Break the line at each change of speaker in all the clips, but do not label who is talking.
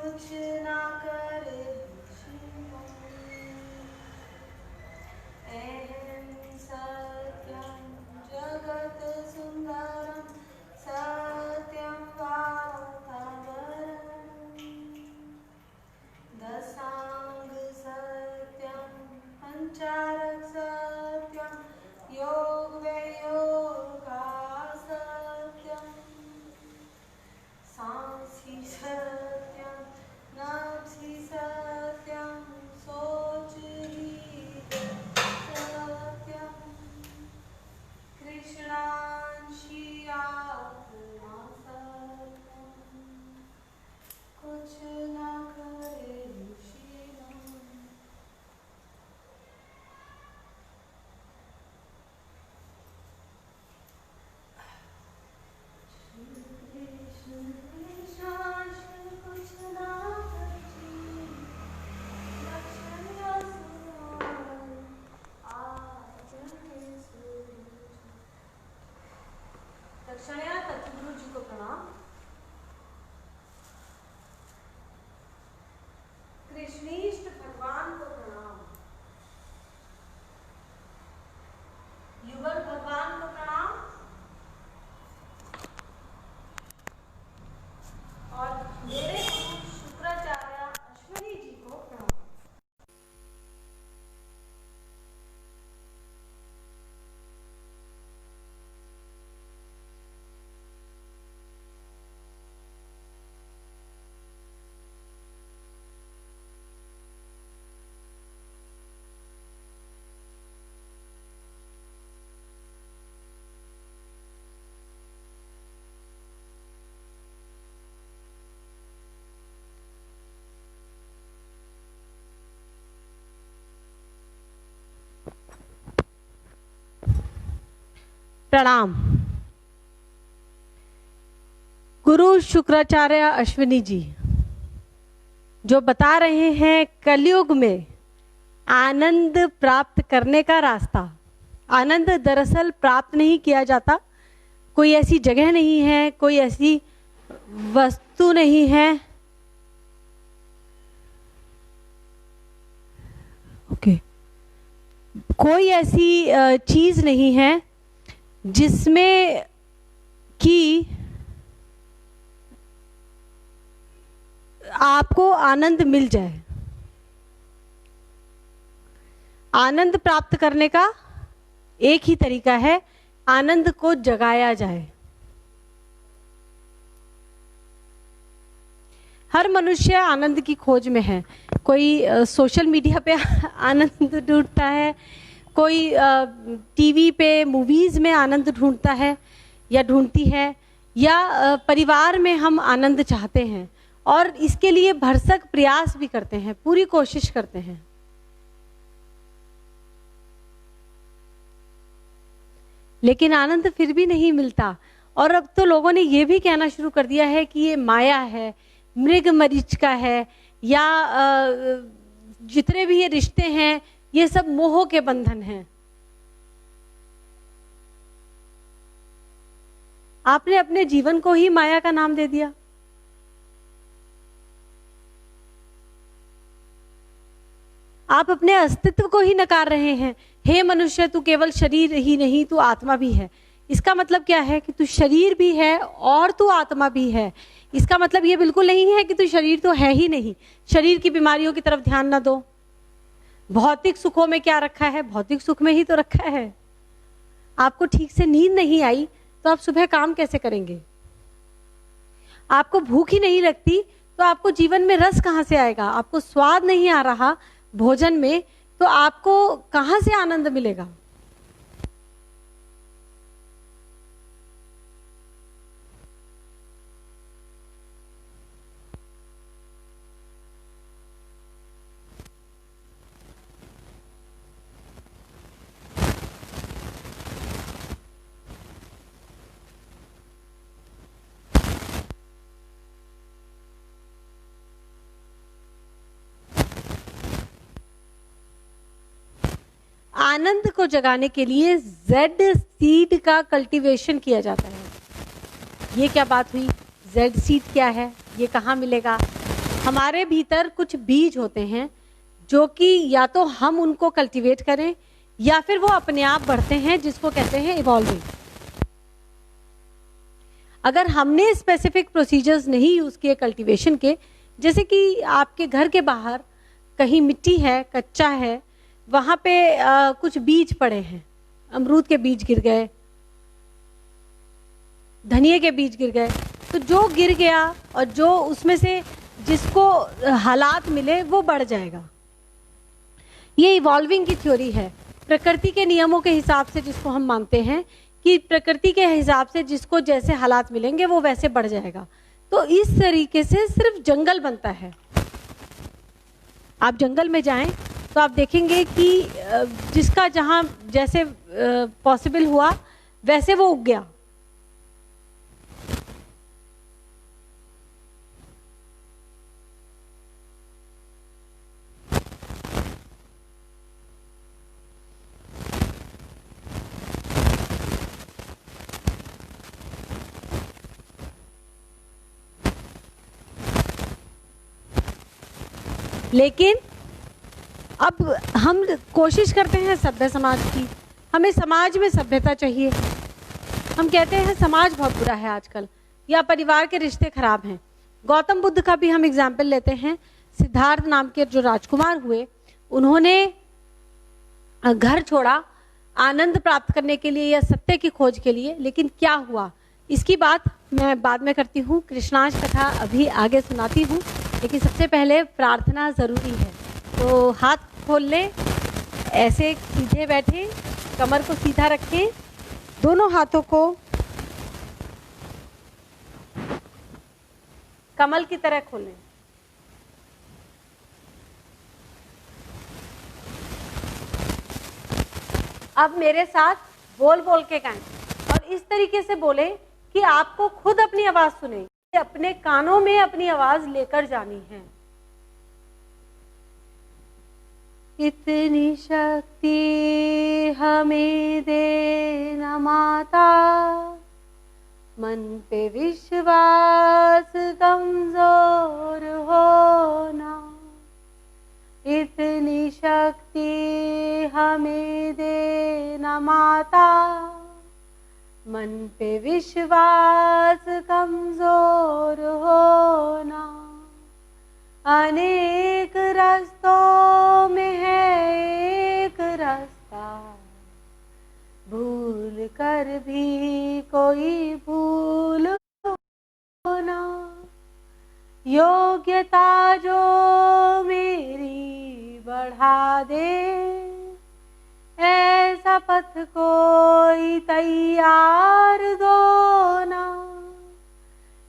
कुछ ना करे अहं सत्यं जगत सुंदरम सत्यं वातावरणम् दशांग सत्यं पंचारक सत्यं योग वैयोगा सत्यं सांसी सत्यं नफसी सत्यं सोच ही सत्यं कृष्णांशी आत्मा सत्यं कुछ ना करे दक्षिणया सतगुरु जी को प्रणाम। कृष्णीष्ट भगवान को प्रणाम। युगल भगवान को प्रणाम और मेरे गुरु शुक्राचार्य अश्विनी जी को प्रणाम। प्रणाम। गुरु शुक्राचार्य अश्विनी जी जो बता रहे हैं कलयुग में आनंद प्राप्त करने का रास्ता। आनंद दरअसल प्राप्त नहीं किया जाता, कोई ऐसी जगह नहीं है, कोई ऐसी वस्तु नहीं है, कोई ऐसी चीज नहीं है जिसमें कि आपको आनंद मिल जाए। आनंद प्राप्त करने का एक ही तरीका है, आनंद को जगाया जाए। हर मनुष्य आनंद की खोज में है। कोई सोशल मीडिया पे आनंद ढूंढता है, कोई टीवी पे मूवीज में आनंद ढूंढता है या ढूंढती है, या परिवार में हम आनंद चाहते हैं और इसके लिए भरसक प्रयास भी करते हैं, पूरी कोशिश करते हैं। लेकिन आनंद फिर भी नहीं मिलता। और अब तो लोगों ने ये भी कहना शुरू कर दिया है कि ये माया है, मृग मरीचिका है, या जितने भी ये रिश्ते हैं ये सब मोह के बंधन हैं। आपने अपने जीवन को ही माया का नाम दे दिया। आप अपने अस्तित्व को ही नकार रहे हैं। हे मनुष्य, तू केवल शरीर ही नहीं, तू आत्मा भी है। इसका मतलब क्या है कि तू शरीर भी है और तू आत्मा भी है। इसका मतलब ये बिल्कुल नहीं है कि तू शरीर तो है ही नहीं। शरीर की बीमारियों की तरफ ध्यान ना दो। भौतिक सुखों में क्या रखा है? भौतिक सुख में ही तो रखा है। आपको ठीक से नींद नहीं आई तो आप सुबह काम कैसे करेंगे? आपको भूख ही नहीं लगती तो आपको जीवन में रस कहां से आएगा? आपको स्वाद नहीं आ रहा भोजन में तो आपको कहां से आनंद मिलेगा? आनंद को जगाने के लिए जेड सीड का कल्टीवेशन किया जाता है। ये क्या बात हुई? जेड सीड क्या है? ये कहाँ मिलेगा? हमारे भीतर कुछ बीज होते हैं जो कि या तो हम उनको कल्टीवेट करें या फिर वो अपने आप बढ़ते हैं, जिसको कहते हैं इवॉल्विंग। अगर हमने स्पेसिफिक प्रोसीजर्स नहीं यूज किए कल्टीवेशन के, जैसे कि आपके घर के बाहर कहीं मिट्टी है, कच्चा है, वहां पे कुछ बीज पड़े हैं, अमरूद के बीज गिर गए, धनिये के बीज गिर गए, तो जो गिर गया और जो उसमें से जिसको हालात मिले वो बढ़ जाएगा। ये इवॉल्विंग की थ्योरी है, प्रकृति के नियमों के हिसाब से, जिसको हम मानते हैं कि प्रकृति के हिसाब से जिसको जैसे हालात मिलेंगे वो वैसे बढ़ जाएगा। तो इस तरीके से सिर्फ जंगल बनता है। आप जंगल में जाएं तो आप देखेंगे कि जिसका जहां जैसे पॉसिबल हुआ वैसे वो उग गया। लेकिन अब हम कोशिश करते हैं सभ्य समाज की, हमें समाज में सभ्यता चाहिए। हम कहते हैं समाज बहुत बुरा है आजकल, या परिवार के रिश्ते खराब हैं। गौतम बुद्ध का भी हम एग्जाम्पल लेते हैं। सिद्धार्थ नाम के जो राजकुमार हुए, उन्होंने घर छोड़ा आनंद प्राप्त करने के लिए या सत्य की खोज के लिए, लेकिन क्या हुआ इसकी बात मैं बाद में करती हूँ। कृष्णांश कथा अभी आगे सुनाती हूँ, लेकिन सबसे पहले प्रार्थना जरूरी है। तो हाथ खोल लें, ऐसे सीधे बैठे, कमर को सीधा रखें, दोनों हाथों को कमल की तरह खोलें। अब मेरे साथ बोल बोल के गाएं, और इस तरीके से बोले कि आपको खुद अपनी आवाज सुने, अपने कानों में अपनी आवाज लेकर जानी है। इतनी शक्ति हमें देना माता, मन पे विश्वास कमजोर होना। इतनी शक्ति हमें देना माता, मन पे विश्वास कमजोर होना। अनेक रास्तों में है एक रास्ता, भूल कर भी कोई भूल होना। योग्यता जो मेरी बढ़ा दे, ऐसा पथ कोई तैयार दो ना।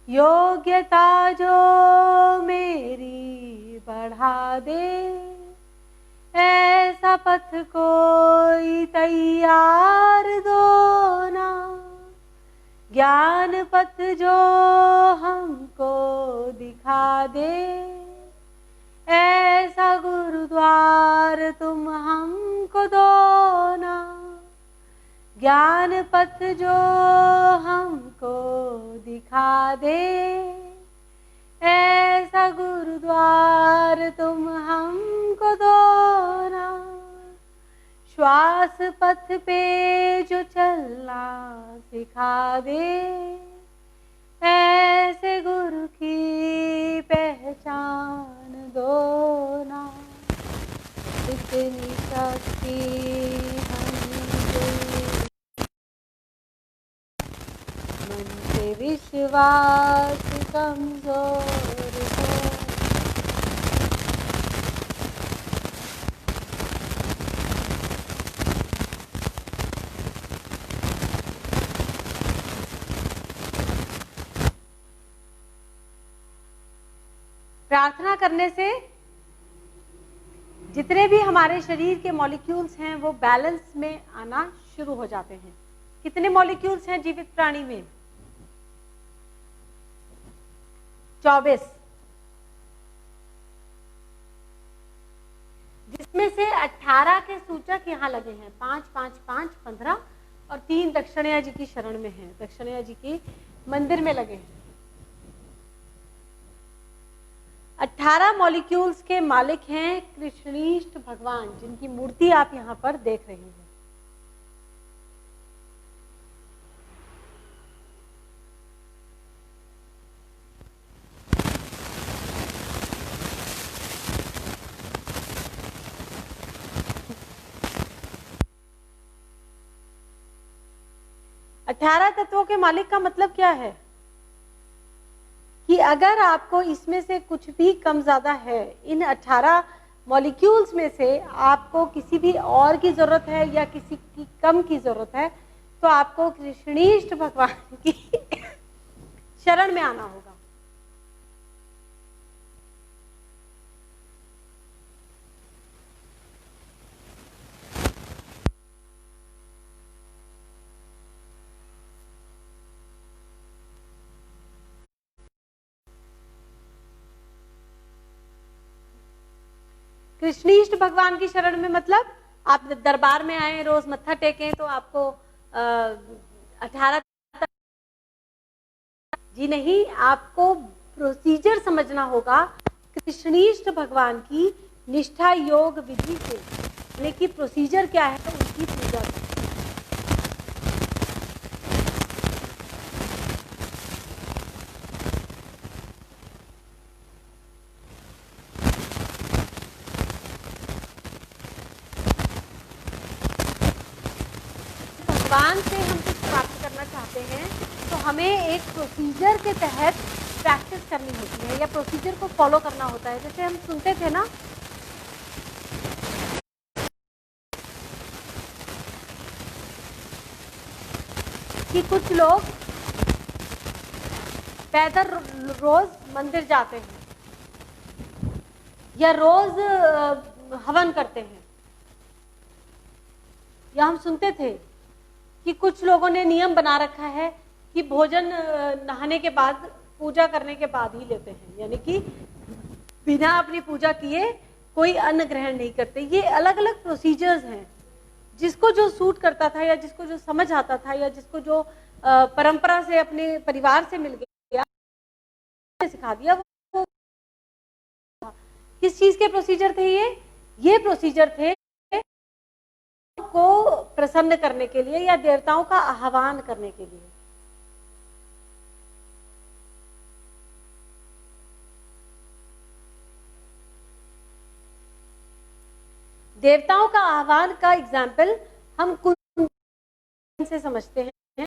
योग्यता जो मेरी बढ़ा दे, ऐसा पथ कोई तैयार दो ना। ज्ञान पथ जो हमको दिखा दे, ऐसा गुरुद्वार तुम हमको दो ना। ज्ञान पथ जो हमको दिखा दे, ऐसा गुरुद्वार तुम हमको दो ना। श्वास पथ पे जो चलना सिखा दे, ऐसे गुरु की पहचान दो ना। इतनी शक्ति मन से विश्वास कमजोर हो। प्रार्थना करने से जितने भी हमारे शरीर के मॉलिक्यूल्स हैं वो बैलेंस में आना शुरू हो जाते हैं। कितने मॉलिक्यूल्स हैं जीवित प्राणी में? 24, जिसमें से 18 के सूचक यहाँ लगे हैं, 5 5 5 15, और 3 दक्षिणया जी की शरण में हैं, दक्षिणया जी के मंदिर में लगे हैं। 18 मॉलिक्यूल्स के मालिक हैं कृष्णीष्ट भगवान, जिनकी मूर्ति आप यहाँ पर देख रहे हैं। अठारह तत्वों के मालिक का मतलब क्या है कि अगर आपको इसमें से कुछ भी कम ज्यादा है, इन 18 मॉलिक्यूल्स में से आपको किसी भी और की जरूरत है या किसी की कम की जरूरत है, तो आपको कृष्णीष्ट भगवान की शरण में आना होगा। कृष्णीष्ट भगवान की शरण में मतलब आप दरबार में आए, रोज मत्था टेकें तो आपको 18 जी नहीं, आपको प्रोसीजर समझना होगा। कृष्णीष्ट भगवान की निष्ठा योग विधि से, यानी कि प्रोसीजर क्या है उनकी पूजा। भगवान से हम कुछ प्राप्त करना चाहते हैं तो हमें एक प्रोसीजर के तहत प्रैक्टिस करनी होती है या प्रोसीजर को फॉलो करना होता है। जैसे हम सुनते थे ना कि कुछ लोग पैदल रोज मंदिर जाते हैं या रोज हवन करते हैं, या हम सुनते थे कि कुछ लोगों ने नियम बना रखा है कि भोजन नहाने के बाद, पूजा करने के बाद ही लेते हैं, यानी कि बिना अपनी पूजा किए कोई अन्न ग्रहण नहीं करते। ये अलग अलग प्रोसीजर्स हैं, जिसको जो सूट करता था या जिसको जो समझ आता था या जिसको जो परंपरा से अपने परिवार से मिल गया सिखा दिया। वो किस चीज के प्रोसीजर थे? ये प्रोसीजर थे को प्रसन्न करने के लिए या देवताओं का आह्वान करने के लिए। देवताओं का आह्वान का एग्जाम्पल हम कुंती से समझते हैं।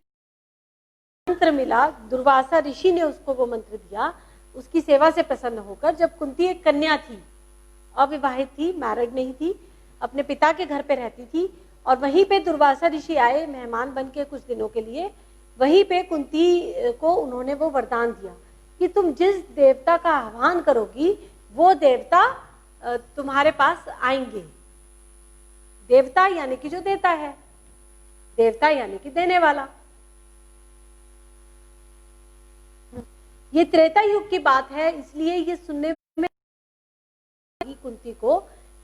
मंत्र मिला, दुर्वासा ऋषि ने उसको वो मंत्र दिया, उसकी सेवा से प्रसन्न होकर। जब कुंती एक कन्या थी, अविवाहित थी, मैरिड नहीं थी, अपने पिता के घर पे रहती थी, और वहीं पे दुर्वासा ऋषि आए मेहमान बन के कुछ दिनों के लिए। वहीं पे कुंती को उन्होंने वो वरदान दिया कि तुम जिस देवता का आह्वान करोगी वो देवता तुम्हारे पास आएंगे। देवता यानी कि जो देता है, देवता यानी कि देने वाला। ये त्रेता युग की बात है, इसलिए ये सुनने में कुंती को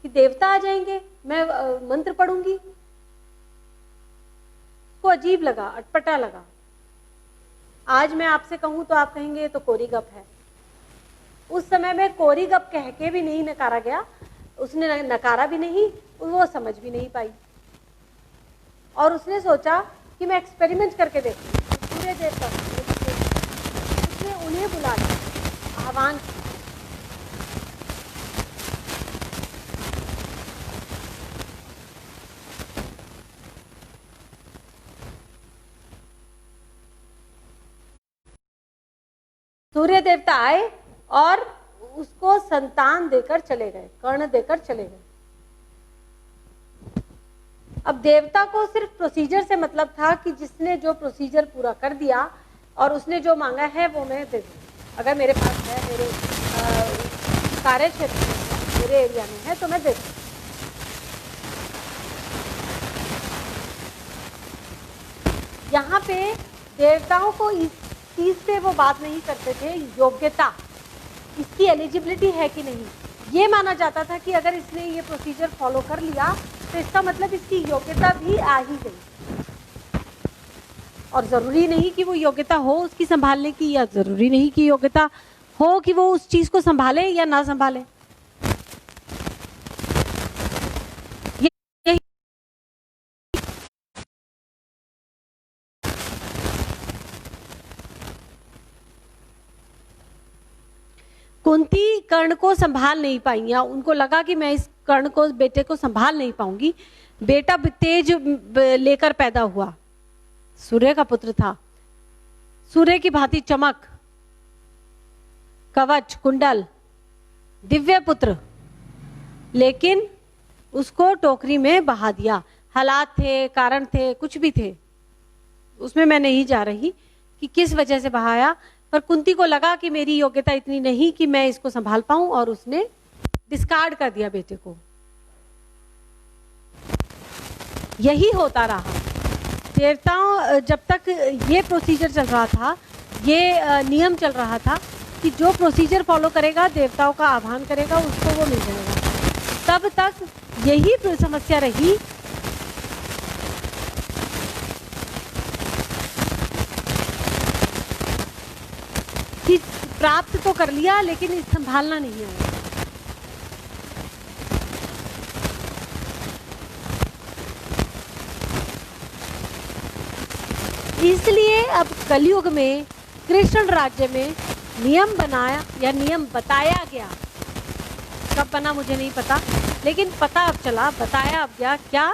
कि देवता आ जाएंगे, मैं मंत्र पढ़ूंगी। को अजीब लगा, अटपटा लगा। आज मैं आपसे कहूं तो आप कहेंगे ये तो कोरी गप है। उस समय में कोरी गप कह के भी नहीं नकारा गया, उसने नकारा भी नहीं, वो समझ भी नहीं पाई, और उसने सोचा कि मैं एक्सपेरिमेंट करके देखूं। पूरे देर तक उसने उन्हें बुला लिया, आह्वान। सूर्य देवता आए और उसको संतान देकर चले गए, कर्ण देकर चले गए। अब देवता को सिर्फ प्रोसीजर से मतलब था कि जिसने जो प्रोसीजर पूरा कर दिया और उसने जो मांगा है वो मैं दे दूं। अगर मेरे पास है, मेरे कार्य क्षेत्र में है, मेरे एरिया में है, तो मैं दे दूं। यहाँ पे देवताओं को इस चीज पे वो बात नहीं करते थे, योग्यता, इसकी एलिजिबिलिटी है कि नहीं। ये माना जाता था कि अगर इसने ये प्रोसीजर फॉलो कर लिया तो इसका मतलब इसकी योग्यता भी आ ही गई। और जरूरी नहीं कि वो योग्यता हो उसकी संभालने की, या जरूरी नहीं कि योग्यता हो कि वो उस चीज को संभाले या ना संभाले। यही कुंती कर्ण को संभाल नहीं पाई, या उनको लगा कि मैं इस कर्ण को, बेटे को संभाल नहीं पाऊंगी। बेटा तेज लेकर पैदा हुआ, सूर्य का पुत्र था, सूर्य की भांति चमक, कवच, कुंडल, दिव्य पुत्र, लेकिन उसको टोकरी में बहा दिया। हालात थे, कारण थे, कुछ भी थे, उसमें मैं नहीं जा रही कि किस वजह से बहाया, पर कुंती को लगा कि मेरी योग्यता इतनी नहीं कि मैं इसको संभाल पाऊं, और उसने डिस्कार्ड कर दिया बेटे को। यही होता रहा देवताओं, जब तक ये प्रोसीजर चल रहा था, ये नियम चल रहा था कि जो प्रोसीजर फॉलो करेगा, देवताओं का आह्वान करेगा, उसको वो मिल जाएगा। तब तक यही समस्या रही कि प्राप्त तो कर लिया लेकिन संभालना नहीं आया। इसलिए अब कलयुग में कृष्ण राज्य में नियम बनाया, या नियम बताया गया, कब बना मुझे नहीं पता, लेकिन पता अब चला, बताया अब गया, क्या?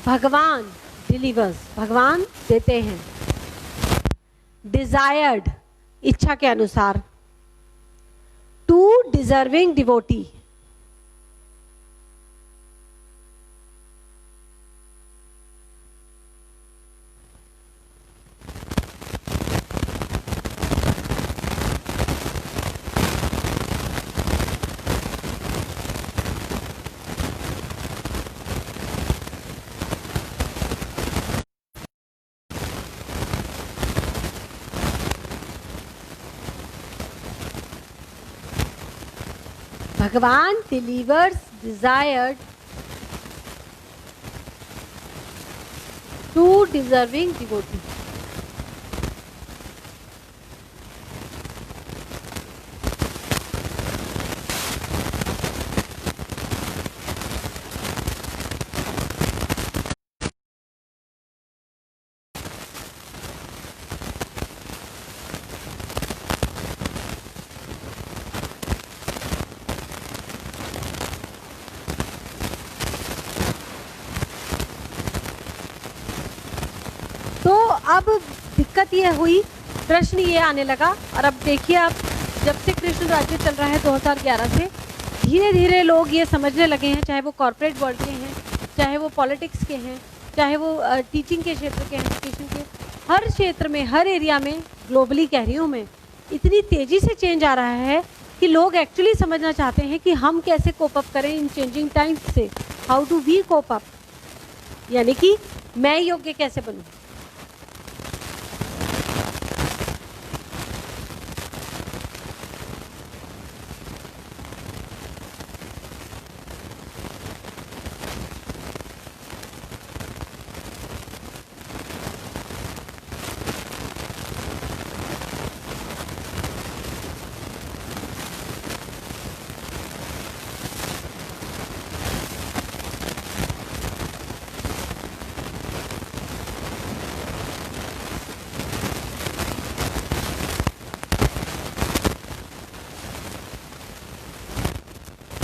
भगवान डिलीवर्स, भगवान देते हैं डिजायर्ड, इच्छा के अनुसार, टू डिजर्विंग डिवोटी। भगवान delivers desired to deserving devotee. तो अब दिक्कत ये हुई, प्रश्न ये आने लगा, और अब देखिए आप, जब से कृष्ण राज्य चल रहा है 2011 से, धीरे धीरे लोग ये समझने लगे हैं, चाहे वो कॉर्पोरेट वर्ल्ड के हैं, चाहे वो पॉलिटिक्स के हैं, चाहे वो टीचिंग के क्षेत्र के हैं, एजुकेशन के, हर क्षेत्र में, हर एरिया में, ग्लोबली कह रही हूँ मैं, इतनी तेजी से चेंज आ रहा है कि लोग एक्चुअली समझना चाहते हैं कि हम कैसे कोप अप करें इन चेंजिंग टाइम्स से। How do we cope up, यानी कि मैं योग्य कैसे बनूं।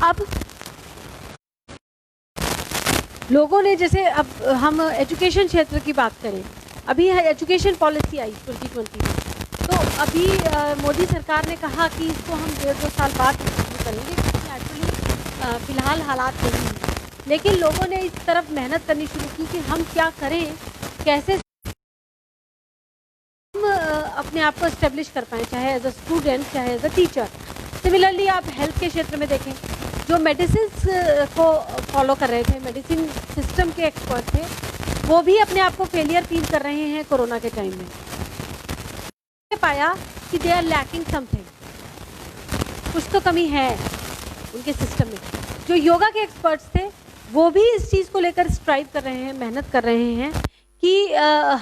अब लोगों ने, जैसे अब हम एजुकेशन क्षेत्र की बात करें, अभी एजुकेशन पॉलिसी आई 2020 में, तो अभी मोदी सरकार ने कहा कि इसको हम 1.5-2 साल बाद शुरू करेंगे, क्योंकि एक्चुअली फिलहाल हालात नहीं हैं। लेकिन लोगों ने इस तरफ मेहनत करनी शुरू की कि हम क्या करें, कैसे हम अपने आप को एस्टेब्लिश कर पाएँ, चाहे एज अ स्टूडेंट, चाहे एज अ टीचर। सिमिलरली आप हेल्थ के क्षेत्र में देखें, जो मेडिसिन को फॉलो कर रहे थे, मेडिसिन सिस्टम के एक्सपर्ट थे, वो भी अपने आप को फेलियर फील कर रहे हैं कोरोना के टाइम में। पाया कि दे आर लैकिंग समथिंग, कुछ तो कमी है उनके सिस्टम में। जो योगा के एक्सपर्ट्स थे वो भी इस चीज़ को लेकर स्ट्राइव कर रहे हैं, मेहनत कर रहे हैं कि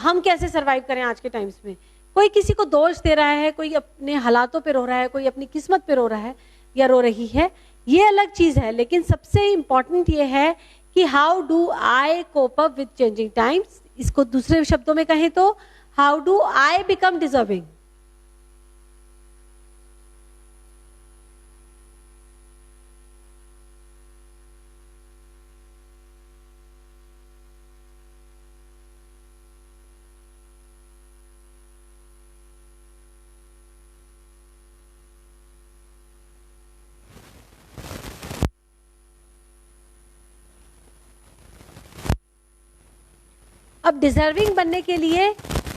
हम कैसे सर्वाइव करें आज के टाइम्स में, कोई किसी को दोष दे रहा है, कोई अपने हालातों पे रो रहा है, कोई अपनी किस्मत पे रो रहा है या रो रही है, ये अलग चीज है। लेकिन सबसे इंपॉर्टेंट ये है कि how do I cope up with changing times. इसको दूसरे शब्दों में कहें तो how do I become deserving. अब डिजर्विंग बनने के लिए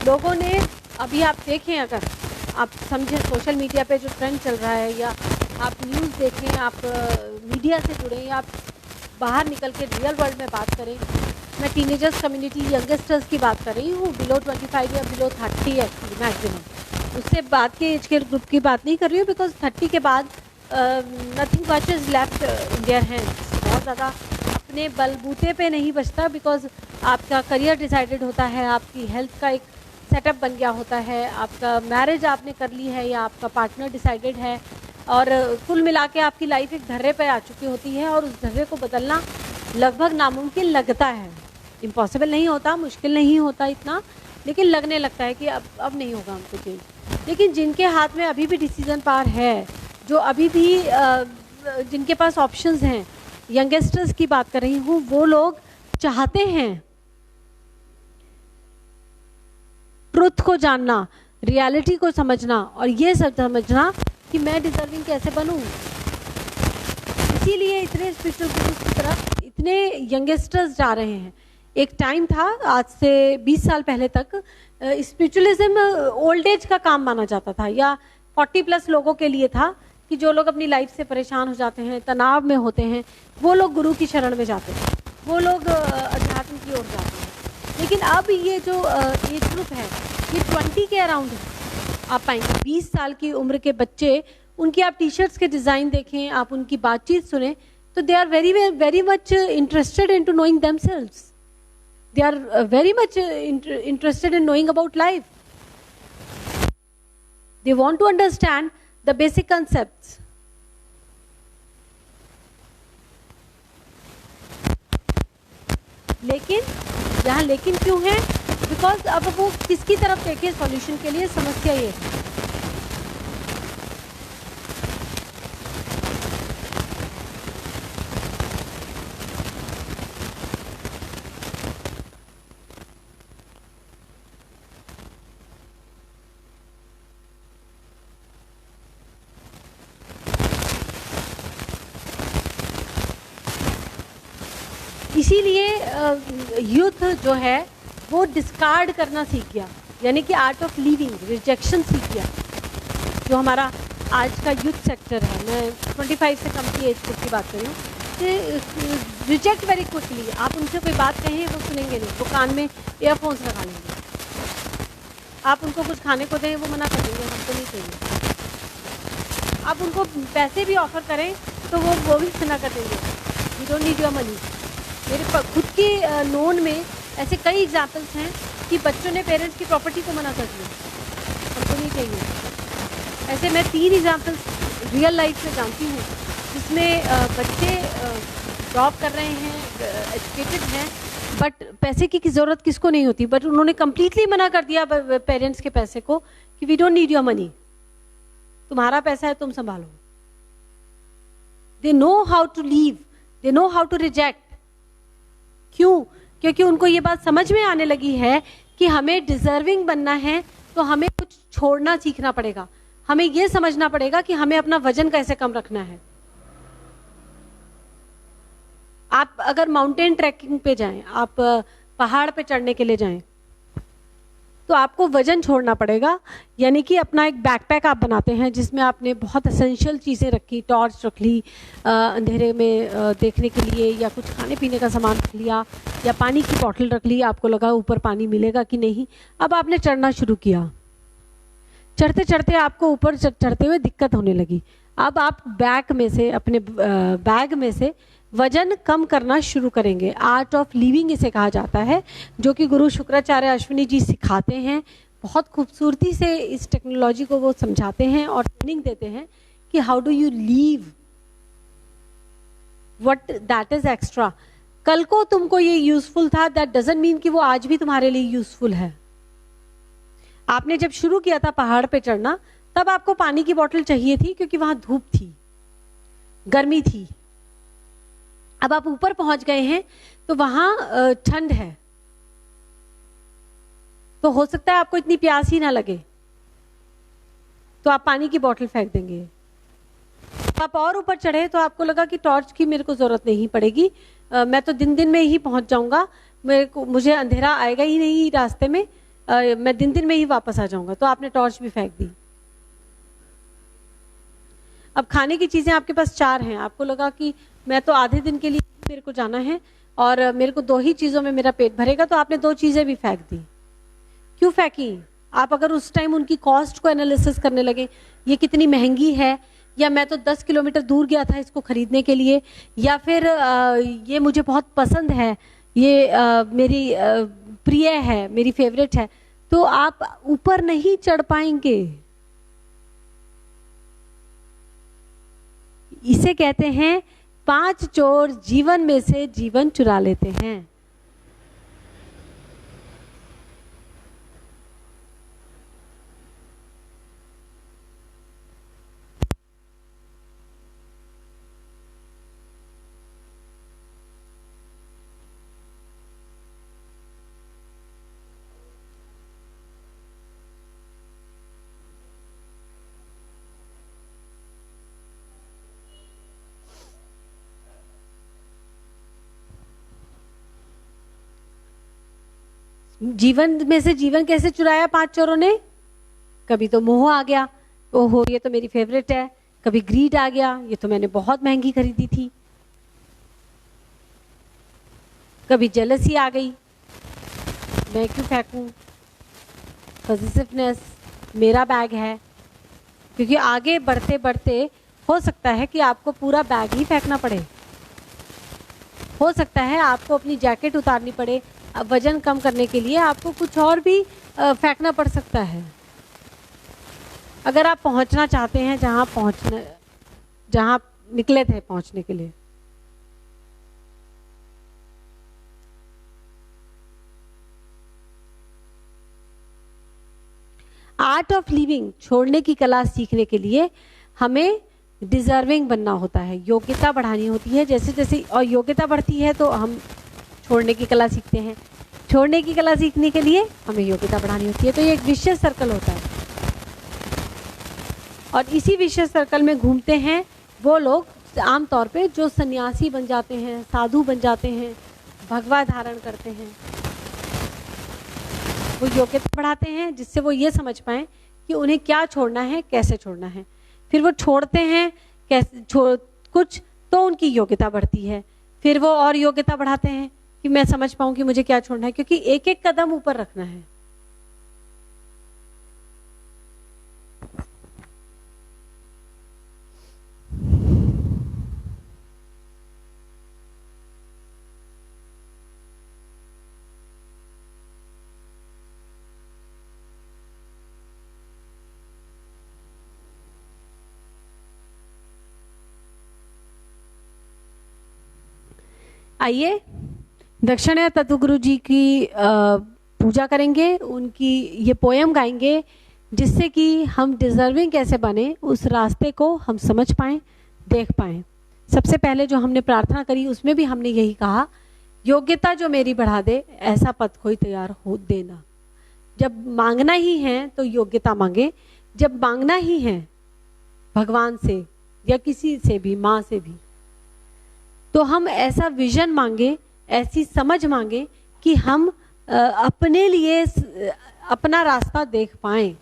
लोगों ने, अभी आप देखें, अगर आप समझें सोशल मीडिया पे जो ट्रेंड चल रहा है, या आप न्यूज़ देखें, आप मीडिया से जुड़ें, या आप बाहर निकल के रियल वर्ल्ड में बात करें। मैं टीनेजर्स कम्युनिटी, यंगस्टर्स की बात कर रही हूँ, बिलो 25 या बिलो 30 एक्चुअली मैक्सिमम, उससे बाद के एज के ग्रुप की बात नहीं कर रही हूँ, बिकॉज 30 के बाद nothing much is left in their hands. बहुत ज़्यादा अपने बलबूते पे नहीं बचता, बिकॉज आपका करियर डिसाइडेड होता है, आपकी हेल्थ का एक सेटअप बन गया होता है, आपका मैरिज आपने कर ली है या आपका पार्टनर डिसाइडेड है, और कुल मिला के आपकी लाइफ एक धर्रे पे आ चुकी होती है, और उस धर्रे को बदलना लगभग नामुमकिन लगता है। इम्पॉसिबल नहीं होता, मुश्किल नहीं होता इतना, लेकिन लगने लगता है कि अब नहीं होगा हमको चेंज। लेकिन जिनके हाथ में अभी भी डिसीजन पावर है, जो अभी भी जिनके पास ऑप्शंस हैं, यंगस्टर्स की बात कर रही हूँ, वो लोग चाहते हैं ट्रुथ को जानना, रियलिटी को समझना, और ये सब समझना कि मैं डिजर्विंग कैसे बनूं। इसीलिए इतने स्पिरिचुअल गुरुज की तरफ इतने यंगस्टर्स जा रहे हैं। एक टाइम था, आज से 20 साल पहले तक, स्पिरिचुअलिज्म ओल्ड एज का काम माना जाता था, या 40+ लोगों के लिए था, कि जो लोग अपनी लाइफ से परेशान हो जाते हैं, तनाव में होते हैं, वो लोग गुरु की शरण में जाते हैं, वो लोग अध्यात्म की ओर जाते हैं। लेकिन अब ये जो एज ग्रुप है, ये 20 के अराउंड है। आप पाएंगे 20 साल की उम्र के बच्चे, उनकी आप टी शर्ट्स के डिज़ाइन देखें, आप उनकी बातचीत सुने, तो they are very much interested in to knowing themselves, they are very much interested in knowing about life, they want to understand the basic concepts. लेकिन यहाँ लेकिन क्यों है? बिकॉज अब वो किसकी तरफ देखे सॉल्यूशन के लिए, समस्या ये है। इसीलिए यूथ जो है वो डिस्कार्ड करना सीख गया, यानी कि आर्ट ऑफ लिविंग, रिजेक्शन सीख गया। जो हमारा आज का यूथ सेक्टर है, मैं 25 से कम की एज ग्रुप की बात कर रही हूँ, रिजेक्ट वेरी क्विकली। आप उनसे कोई बात कहें वो सुनेंगे नहीं, वो कान में ईयरफोन्स लगा लेंगे। आप उनको कुछ खाने को दें, वो मना कर देंगे, हमको नहीं चाहिए। आप उनको पैसे भी ऑफर करें तो वो भी मना कर देंगे, you don't need your money. मेरे खुद की नोन में ऐसे कई एग्जाम्पल्स हैं कि बच्चों ने पेरेंट्स की प्रॉपर्टी को मना कर दिया, हमको नहीं चाहिए। ऐसे मैं 3 एग्जाम्पल्स रियल लाइफ में जानती हूँ, जिसमें बच्चे जॉब कर रहे हैं, एजुकेटेड हैं, बट पैसे की ज़रूरत किसको नहीं होती, बट उन्होंने कम्प्लीटली मना कर दिया पेरेंट्स के पैसे को कि we don't need your money, तुम्हारा पैसा है, तुम संभालो। They know how to leave, they know how to reject. क्यों? क्योंकि उनको ये बात समझ में आने लगी है कि हमें डिजर्विंग बनना है तो हमें कुछ छोड़ना सीखना पड़ेगा, हमें ये समझना पड़ेगा कि हमें अपना वजन कैसे कम रखना है। आप अगर माउंटेन ट्रैकिंग पे जाएं, आप पहाड़ पे चढ़ने के लिए जाएं, तो आपको वजन छोड़ना पड़ेगा, यानी कि अपना एक बैकपैक आप बनाते हैं जिसमें आपने बहुत एसेंशियल चीज़ें रखी, टॉर्च रख ली अंधेरे में देखने के लिए, या कुछ खाने पीने का सामान रख लिया, या पानी की बॉटल रख ली, आपको लगा ऊपर पानी मिलेगा कि नहीं। अब आपने चढ़ना शुरू किया, चढ़ते चढ़ते आपको ऊपर चढ़ते हुए दिक्कत होने लगी। अब आप बैग में से, अपने बैग में से वजन कम करना शुरू करेंगे। आर्ट ऑफ लिविंग इसे कहा जाता है, जो कि गुरु शुक्राचार्य अश्विनी जी सिखाते हैं। बहुत खूबसूरती से इस टेक्नोलॉजी को वो समझाते हैं और ट्रेनिंग देते हैं कि how do you leave what that is extra. कल को तुमको ये यूजफुल था, दैट डजंट मीन कि वो आज भी तुम्हारे लिए यूजफुल है। आपने जब शुरू किया था पहाड़ पे चढ़ना, तब आपको पानी की बोतल चाहिए थी क्योंकि वहां धूप थी, गर्मी थी। अब आप ऊपर पहुंच गए हैं तो वहां ठंड है, तो हो सकता है आपको इतनी प्यास ही ना लगे, तो आप पानी की बोतल फेंक देंगे। आप और ऊपर चढ़े तो आपको लगा कि टॉर्च की मेरे को जरूरत नहीं पड़ेगी, मैं तो दिन दिन में ही पहुंच जाऊंगा, मुझे अंधेरा आएगा ही नहीं रास्ते में, मैं दिन दिन में ही वापस आ जाऊंगा, तो आपने टॉर्च भी फेंक दी। अब खाने की चीजें आपके पास 4 हैं, आपको लगा कि मैं तो आधे दिन के लिए मेरे को जाना है और मेरे को 2 ही चीजों में मेरा पेट भरेगा, तो आपने 2 चीजें भी फेंक दी। क्यों फेंकी? आप अगर उस टाइम उनकी कॉस्ट को एनालिसिस करने लगे, ये कितनी महंगी है, या मैं तो 10 किलोमीटर दूर गया था इसको खरीदने के लिए, या फिर ये मुझे बहुत पसंद है, ये मेरी प्रिय है, मेरी फेवरेट है, तो आप ऊपर नहीं चढ़ पाएंगे। इसे कहते हैं 5 चोर जीवन में से जीवन चुरा लेते हैं। जीवन में से जीवन कैसे चुराया 5 चोरों ने? कभी तो मोह आ गया, ओहो ये तो मेरी फेवरेट है, कभी ग्रीड आ गया, ये तो मैंने बहुत महंगी खरीदी थी, कभी जेलसी आ गई, मैं क्यों फेंकूं, पॉजिटिवनेस, मेरा बैग है। क्योंकि आगे बढ़ते बढ़ते हो सकता है कि आपको पूरा बैग ही फेंकना पड़े, हो सकता है आपको अपनी जैकेट उतारनी पड़े, वजन कम करने के लिए आपको कुछ और भी फेंकना पड़ सकता है, अगर आप पहुंचना चाहते हैं जहां निकले थे पहुंचने के लिए। आर्ट ऑफ लिविंग, छोड़ने की कला सीखने के लिए हमें डिजर्विंग बनना होता है, योग्यता बढ़ानी होती है। जैसे जैसे और योग्यता बढ़ती है तो हम छोड़ने की कला सीखते हैं, छोड़ने की कला सीखने के लिए हमें योग्यता बढ़ानी होती है, तो ये एक विशेष सर्कल होता है। और इसी विशेष सर्कल में घूमते हैं वो लोग आमतौर पे जो सन्यासी बन जाते हैं, साधु बन जाते हैं, भगवा धारण करते हैं। वो योग्यता बढ़ाते हैं जिससे वो ये समझ पाएं कि उन्हें क्या छोड़ना है, कैसे छोड़ना है। फिर वो छोड़ते हैं कैसे कुछ, तो उनकी योग्यता बढ़ती है। फिर वो और योग्यता बढ़ाते हैं कि मैं समझ पाऊं कि मुझे क्या छोड़ना है, क्योंकि एक एक कदम ऊपर रखना है। आइए दक्षिणा तत्वगुरु जी की पूजा करेंगे, उनकी ये पोयम गाएंगे, जिससे कि हम डिजर्विंग कैसे बने उस रास्ते को हम समझ पाएं, देख पाएं। सबसे पहले जो हमने प्रार्थना करी उसमें भी हमने यही कहा, योग्यता जो मेरी बढ़ा दे ऐसा पथ कोई तैयार हो देना। जब मांगना ही है तो योग्यता मांगे, जब मांगना ही है भगवान से या किसी से भी, माँ से भी, तो हम ऐसा विजन मांगे, ऐसी समझ मांगे कि हम अपने लिए अपना रास्ता देख पाएं।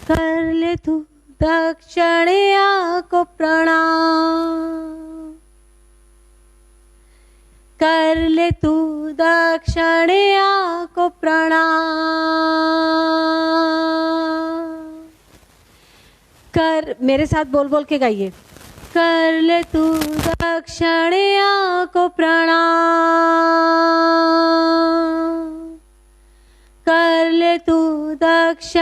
कर ले तू दक्षिणा को प्रणाम, कर ले तू दक्षिणा को प्रणाम। कर, मेरे साथ बोल बोल के गाइए, कर ले तू दक्षिणा को प्रणाम, कर ले तू दक्षिणा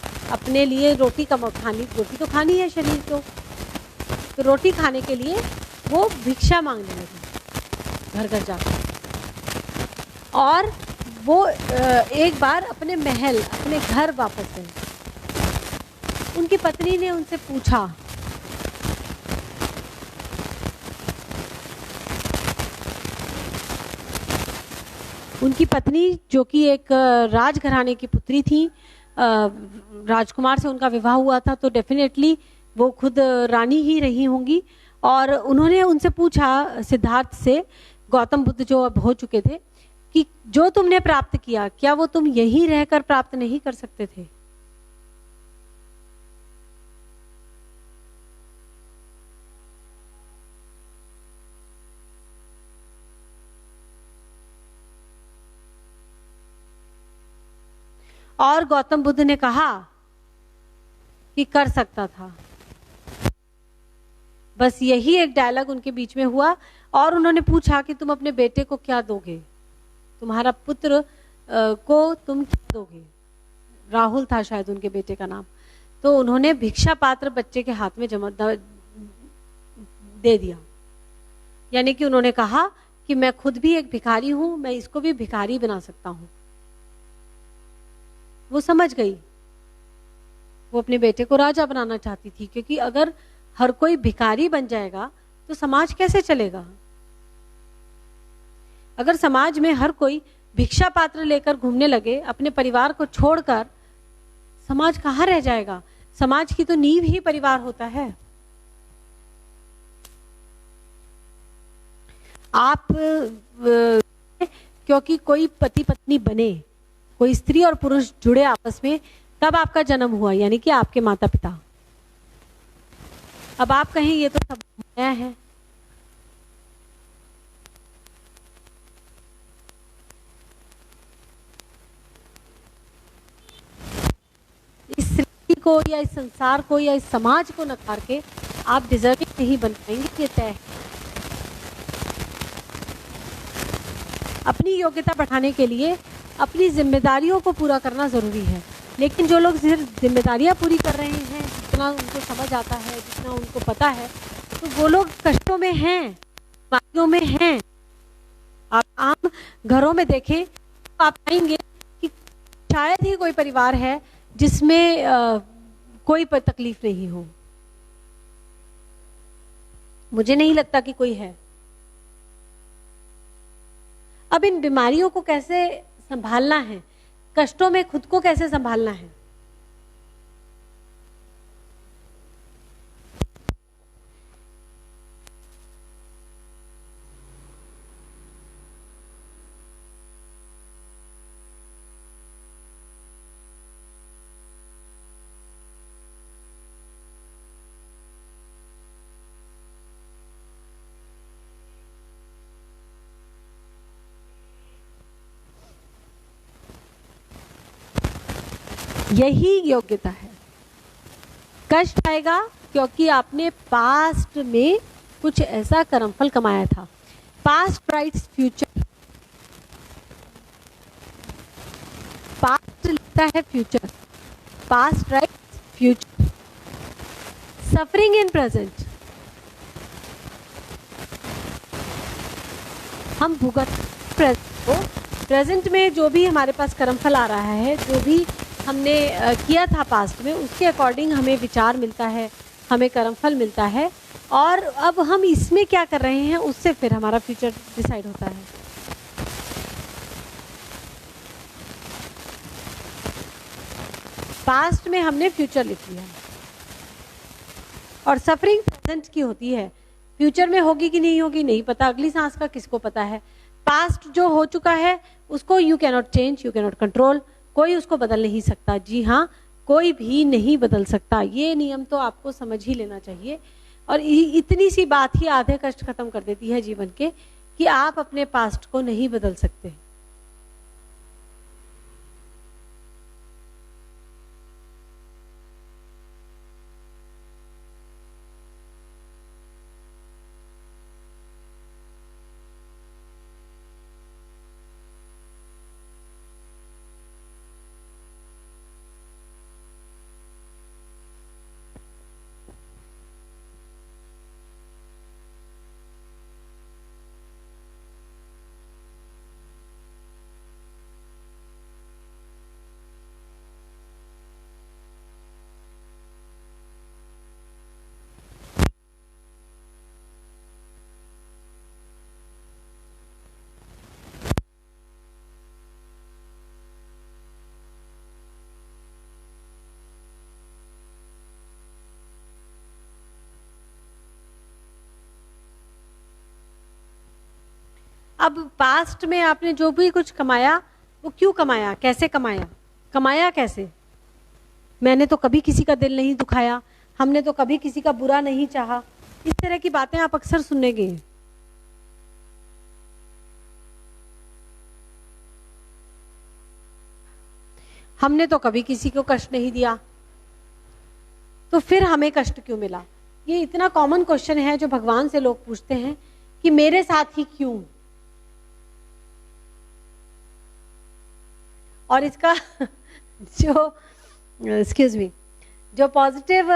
अपने लिए रोटी रोटी तो खानी है शरीर को, तो रोटी खाने के लिए वो भिक्षा मांगने लगे घर घर जाकर। और वो एक बार अपने महल, अपने घर वापस गए। उनकी पत्नी ने उनसे पूछा, उनकी पत्नी जो कि एक राजघराने की पुत्री थी, राजकुमार से उनका विवाह हुआ था, तो डेफिनेटली वो खुद रानी ही रही होंगी। और उन्होंने उनसे पूछा, सिद्धार्थ से, गौतम बुद्ध जो अब हो चुके थे, कि जो तुमने प्राप्त किया क्या वो तुम यहीं रहकर प्राप्त नहीं कर सकते थे? और गौतम बुद्ध ने कहा कि कर सकता था। बस यही एक डायलॉग उनके बीच में हुआ। और उन्होंने पूछा कि तुम अपने बेटे को क्या दोगे, तुम्हारा पुत्र को तुम क्या दोगे? राहुल था शायद उनके बेटे का नाम। तो उन्होंने भिक्षा पात्र बच्चे के हाथ में दे दिया। यानी कि उन्होंने कहा कि मैं खुद भी एक भिखारी हूं, मैं इसको भी भिखारी बना सकता हूं। वो समझ गई, वो अपने बेटे को राजा बनाना चाहती थी, क्योंकि अगर हर कोई भिखारी बन जाएगा तो समाज कैसे चलेगा? अगर समाज में हर कोई भिक्षा पात्र लेकर घूमने लगे अपने परिवार को छोड़कर, समाज कहाँ रह जाएगा? समाज की तो नींव ही परिवार होता है। आप क्योंकि कोई पति पत्नी बने, कोई स्त्री और पुरुष जुड़े आपस में, तब आपका जन्म हुआ, यानी कि आपके माता पिता। अब आप कहें ये तो सब नया है, इस सृष्टि को या इस संसार को या इस समाज को नकार के आप डिजर्विंग नहीं बन पाएंगे, ये तय है। अपनी योग्यता बढ़ाने के लिए अपनी जिम्मेदारियों को पूरा करना जरूरी है। लेकिन जो लोग सिर्फ जिम्मेदारियां पूरी कर रहे हैं, जितना उनको समझ आता है, जितना उनको पता है, तो वो लोग कष्टों में हैं, बीमारियों में हैं। आप आम घरों में देखें तो आप पाएंगे कि शायद ही कोई परिवार है जिसमें कोई तकलीफ नहीं हो। मुझे नहीं लगता कि कोई है। अब इन बीमारियों को कैसे संभालना है, कष्टों में खुद को कैसे संभालना है? यही योग्यता है। कष्ट आएगा क्योंकि आपने पास्ट में कुछ ऐसा कर्मफल कमाया था। पास्ट राइट्स फ्यूचर, पास्ट लिखता है future, past rights future. Suffering in present, हम भुगत प्रेजेंट में जो भी हमारे पास कर्मफल आ रहा है, जो भी हमने किया था पास्ट में, उसके अकॉर्डिंग हमें विचार मिलता है, हमें कर्मफल मिलता है। और अब हम इसमें क्या कर रहे हैं, उससे फिर हमारा फ्यूचर डिसाइड होता है। पास्ट में हमने फ्यूचर लिख लिया और सफरिंग प्रेजेंट की होती है। फ्यूचर में होगी कि नहीं होगी नहीं पता, अगली सांस का किसको पता है। पास्ट जो हो चुका है उसको you can not change, you can not control, कोई उसको बदल नहीं सकता। जी हाँ, कोई भी नहीं बदल सकता। ये नियम तो आपको समझ ही लेना चाहिए। और इतनी सी बात ही आधे कष्ट खत्म कर देती है जीवन के, कि आप अपने पास्ट को नहीं बदल सकते। अब पास्ट में आपने जो भी कुछ कमाया वो क्यों कमाया, कैसे कमाया, कमाया कैसे? मैंने तो कभी किसी का दिल नहीं दुखाया, हमने तो कभी किसी का बुरा नहीं चाहा। इस तरह की बातें आप अक्सर सुनने गए। हमने तो कभी किसी को कष्ट नहीं दिया, तो फिर हमें कष्ट क्यों मिला? ये इतना कॉमन क्वेश्चन है जो भगवान से लोग पूछते हैं कि मेरे साथ ही क्यों। और इसका जो एक्सक्यूज मी, जो पॉजिटिव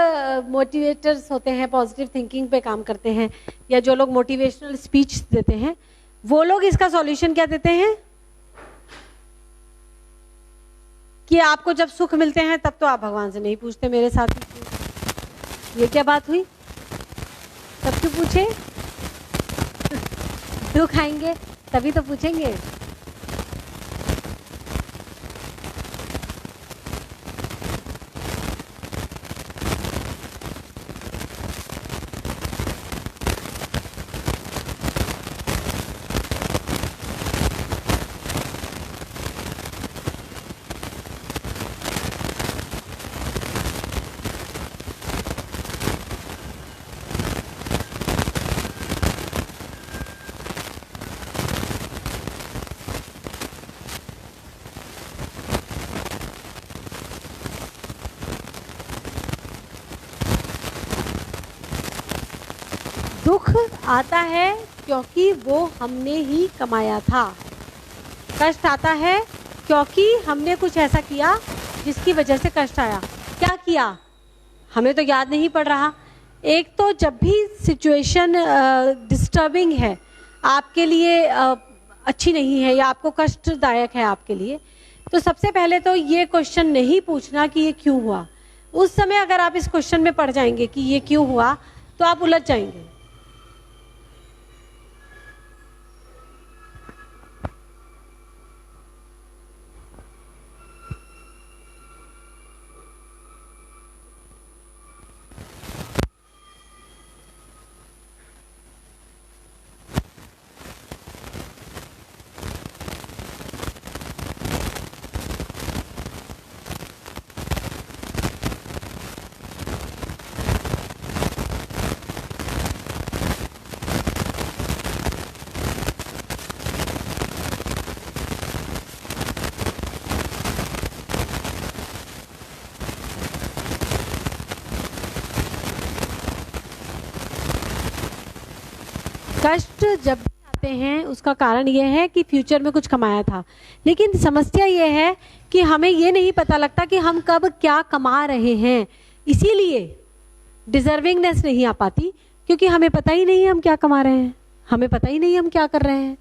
मोटिवेटर्स होते हैं, पॉजिटिव थिंकिंग पे काम करते हैं, या जो लोग मोटिवेशनल स्पीच देते हैं, वो लोग इसका सॉल्यूशन क्या देते हैं कि आपको जब सुख मिलते हैं तब तो आप भगवान से नहीं पूछते मेरे साथ ही क्यों। ये क्या बात हुई? तब क्यों पूछे? दुख आएंगे तभी तो पूछेंगे। दुख आता है क्योंकि वो हमने ही कमाया था। कष्ट आता है क्योंकि हमने कुछ ऐसा किया जिसकी वजह से कष्ट आया। क्या किया हमें तो याद नहीं पड़ रहा। एक तो जब भी सिचुएशन डिस्टर्बिंग है, आपके लिए अच्छी नहीं है या आपको कष्टदायक है आपके लिए, तो सबसे पहले तो ये क्वेश्चन नहीं पूछना कि ये क्यों हुआ। उस समय अगर आप इस क्वेश्चन में पड़ जाएंगे कि ये क्यों हुआ, तो आप उलझ जाएंगे। कष्ट जब भी आते हैं उसका कारण यह है कि फ्यूचर में कुछ कमाया था, लेकिन समस्या यह है कि हमें यह नहीं पता लगता कि हम कब क्या कमा रहे हैं। इसीलिए डिजर्विंगनेस नहीं आ पाती, क्योंकि हमें पता ही नहीं हम क्या कमा रहे हैं, हमें पता ही नहीं हम क्या कर रहे हैं।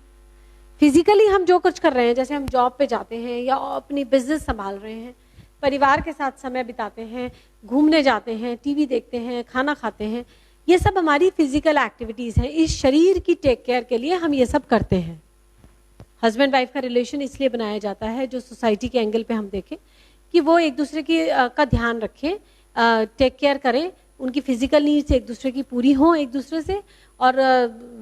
फिजिकली हम जो कुछ कर रहे हैं, जैसे हम जॉब पे जाते हैं या अपनी बिजनेस संभाल रहे हैं, परिवार के साथ समय बिताते हैं, घूमने जाते हैं, टीवी देखते हैं, खाना खाते हैं, ये सब हमारी फिजिकल एक्टिविटीज हैं। इस शरीर की टेक केयर के लिए हम ये सब करते हैं। हस्बैंड वाइफ का रिलेशन इसलिए बनाया जाता है, जो सोसाइटी के एंगल पे हम देखें, कि वो एक दूसरे की का ध्यान रखें, टेक केयर करें, उनकी फिजिकल नीड्स एक दूसरे की पूरी हो एक दूसरे से। और